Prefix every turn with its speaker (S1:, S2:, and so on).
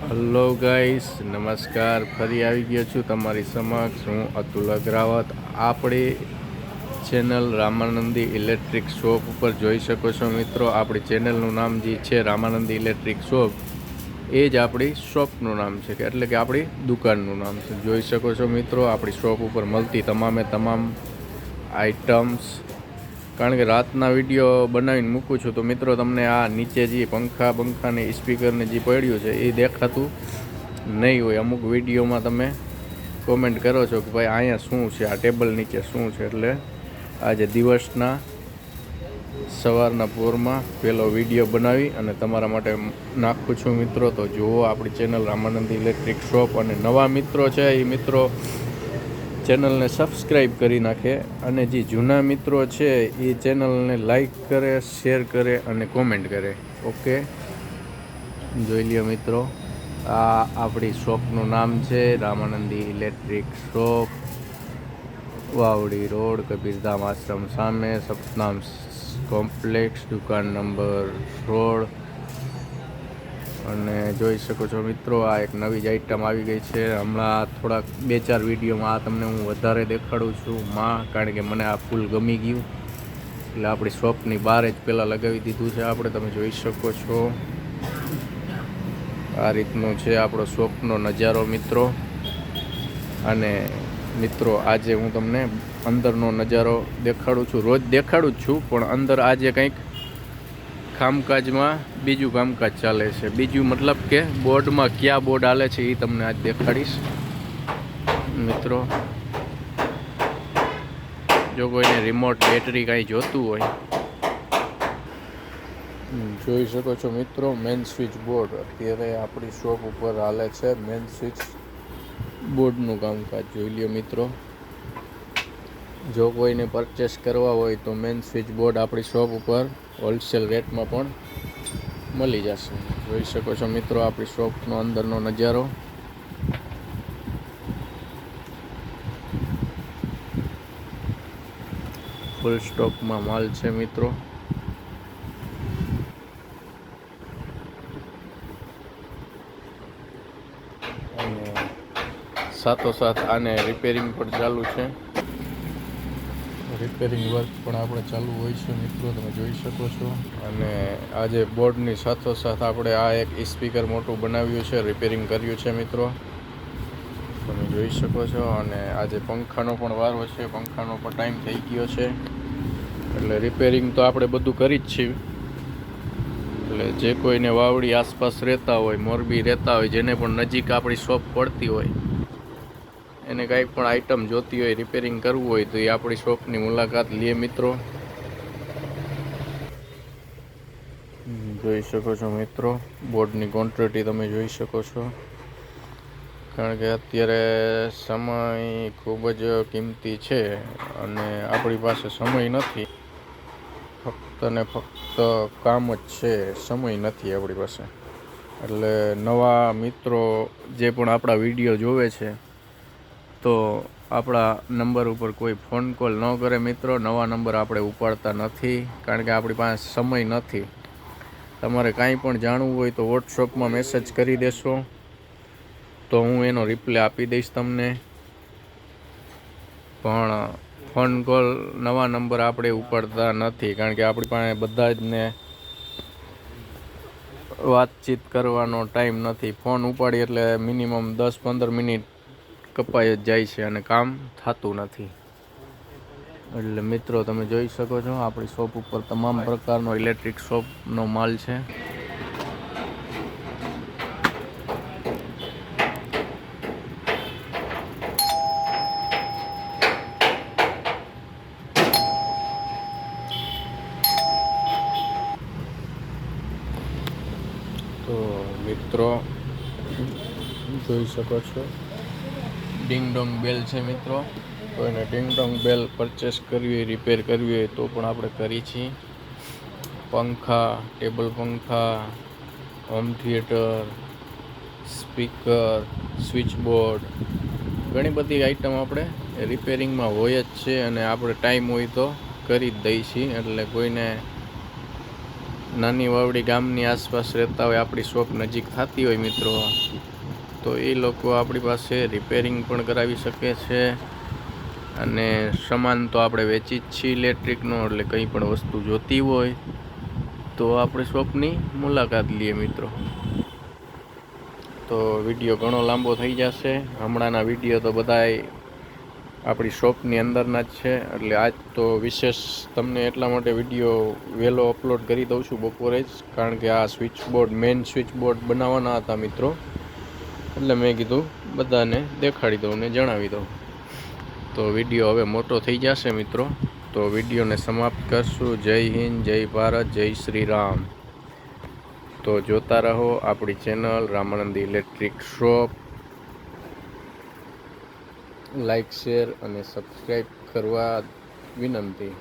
S1: Hello guys, નમસ્કાર. ફરી આવી ગયો છું તમારી સમક્ષ. હું અતુલ અગ્રાવત. આપણી ચેનલ રામાનંદી ઇલેક્ટ્રિક શોપ ઉપર જોઈ શકો છો મિત્રો. આપણી ચેનલનું નામ જે છે રામાનંદી ઇલેક્ટ્રિક શોપ, એ જ આપણી શોપનું નામ છે, એટલે કે આપણી દુકાનનું નામ છે. જોઈ શકો છો મિત્રો, આપણી શોપ ઉપર મળતી તમામે તમામ આઇટમ્સ. કારણ કે રાતના વિડીયો બનાવીને મૂકું છું તો મિત્રો તમને આ નીચે જે પંખા ને સ્પીકરને જે પડ્યું છે એ દેખાતું નહીં હોય. અમુક વિડીયોમાં તમે કોમેન્ટ કરો છો કે ભાઈ અહીંયા શું છે, આ ટેબલ નીચે શું છે. એટલે આજે દિવસના સવારના પોરમાં પહેલો વિડીયો બનાવી અને તમારા માટે નાખું છું મિત્રો. તો જુઓ આપણી ચેનલ રામાનંદી ઇલેક્ટ્રિક શોપ, અને નવા મિત્રો છે એ મિત્રો ચેનલને સબસ્ક્રાઈબ કરી નાખે, અને જે જૂના મિત્રો છે એ ચેનલને લાઈક કરે, શેર કરે અને કોમેન્ટ કરે. ઓકે, જોઈ લ્યો મિત્રો, આ આપણી શોપનું નામ છે Ramanandi electric shop, Vavdi road, Kabirdham Ashram સામે, સપનામ કોમ્પ્લેક્સ, દુકાન નંબર 16. અને જોઈ શકો છો મિત્રો, આ એક નવી જ આઈટમ આવી ગઈ છે. હમણાં થોડાક 2-4 વિડીયોમાં આ તમને હું વધારે દેખાડું છું કારણ કે મને આ ફૂલ ગમી ગયું, એટલે આપણી શોપની બહાર જ પહેલાં લગાવી દીધું છે આપણે. તમે જોઈ શકો છો આ રીતનું છે આપણો શોપનો નજારો મિત્રો. અને મિત્રો આજે હું તમને અંદરનો નજારો દેખાડું છું. રોજ દેખાડું જ છું, પણ અંદર આજે કંઈક કામકાજમાં બીજું કામકાજ ચાલે છે. બીજું મતલબ કે બોર્ડમાં કયા બોર્ડ હાલે છે એ તમને આજ દેખાડીશ મિત્રો. જો કોઈને રિમોટ બેટરી કાંઈ જોતું હોય, જોઈ શકો છો મિત્રો, મેન સ્વિચ બોર્ડ અત્યારે આપણી શોપ ઉપર હાલે છે. મેન સ્વિચ બોર્ડનું કામકાજ જોઈ લ્યો મિત્રો. જો કોઈને પરચેસ કરવા હોય તો મેન સ્વિચ બોર્ડ આપણી શોપ ઉપર હોલસેલ રેટમાં પણ મળી જશે. જોઈ શકો છો મિત્રો આપણી શોપનો અંદરનો નજારો. ફૂલ સ્ટોકમાં માલ છે મિત્રો. અને સાથોસાથ આને રિપેરિંગ પણ ચાલુ છે. રિપેરિંગ વર્ક પણ આપણે ચાલુ હોય છે મિત્રો, તમે જોઈ શકો છો. અને આજે બોર્ડની સાથોસાથ આપણે આ એક સ્પીકર મોટું બનાવ્યું છે, રિપેરિંગ કર્યું છે મિત્રો, તમે જોઈ શકો છો. અને આજે પંખાનો પણ વારો છે, પંખાનો પણ ટાઈમ થઈ ગયો છે. એટલે રિપેરિંગ તો આપણે બધું કરી જ છીએ. એટલે જે કોઈને વાવડી આસપાસ રહેતા હોય, મોરબી રહેતા હોય, જેને પણ નજીક આપણી શોપ પડતી હોય, એને કાંઈ પણ આઈટમ જોતી હોય, રિપેરિંગ કરવું હોય, તો એ આપણી શોપની મુલાકાત લે મિત્રો. જોઈ શકો છો મિત્રો, બોર્ડની ક્વોન્ટિટી તમે જોઈ શકો છો. કારણ કે અત્યારે સમય ખૂબ જ કિંમતી છે અને આપણી પાસે સમય નથી. ફક્ત ને ફક્ત કામ જ છે, સમય નથી આપણી પાસે. એટલે નવા મિત્રો જે પણ આપણા વિડીયો જોવે છે તો આપણા નંબર ઉપર કોઈ ફોન કોલ ન કરે મિત્રો. નવા નંબર આપણે ઉપાડતા નથી, કારણ કે આપણી પાસે સમય નથી. તમારે કાંઈ પણ જાણવું હોય તો વોટ્સઅપમાં મેસેજ કરી દેશો તો હું એનો રિપ્લાય આપી દઈશ તમને. પણ ફોન કોલ, નવા નંબર આપણે ઉપાડતા નથી, કારણ કે આપણી પાસે બધા જ ને વાતચીત કરવાનો ટાઈમ નથી. ફોન ઉપાડી એટલે મિનિમમ 10-15 મિનિટ કપાઈ જ જાય છે અને કામ થતું નથી. એટલે મિત્રો તમે જોઈ શકો છો આપણી શોપ ઉપર તમામ પ્રકારનો ઇલેક્ટ્રિક શોપનો માલ છે. તો મિત્રો જોઈ શકો છો, ડિંગ ડોંગ બેલ છે મિત્રો. કોઈને ડિંગ ડોંગ બેલ પરચેસ કરવી હોય, રિપેર કરવી હોય તો પણ આપણે કરી છીએ. પંખા, ટેબલ પંખા, home theatre, speaker, switch board, ઘણી બધી આઈટમ આપણે રિપેરિંગમાં હોય જ છે. અને આપણે ટાઈમ હોય તો કરી જ દઈએ છીએ. એટલે કોઈને નાની વાવડી ગામની આસપાસ રહેતા હોય, આપણી શોપ નજીક થતી હોય મિત્રો, તો એ લોકો આપણી પાસે રિપેરિંગ પણ કરાવી શકે છે. અને સામાન તો આપણે વેચી જ છીએ ઇલેક્ટ્રિકનો, એટલે કંઈ પણ વસ્તુ જોતી હોય તો આપણે શોપની મુલાકાત લઈએ મિત્રો. તો વિડીયો ઘણો લાંબો થઈ જશે. હમણાંના વિડીયો તો બધાય આપણી શોપની અંદરના જ છે, એટલે આજ તો વિશેષ તમને એટલા માટે વિડીયો વહેલો અપલોડ કરી દઉં છું બપોરે જ, કારણ કે આ મેઇન સ્વિચ બોર્ડ બનાવવાના હતા મિત્રો, એટલે મેં કીધું બધાને દેખાડી દઉં ને જણાવી દઉં. તો વિડીયો હવે મોટો થઈ જશે મિત્રો, તો વિડીયોને સમાપ્ત કરશું. જય હિન્દ, જય ભારત, જય શ્રી રામ. તો જોતા રહો આપણી channel Ramanandi electric shop. Like, share અને સબસ્ક્રાઈબ કરવા વિનંતી.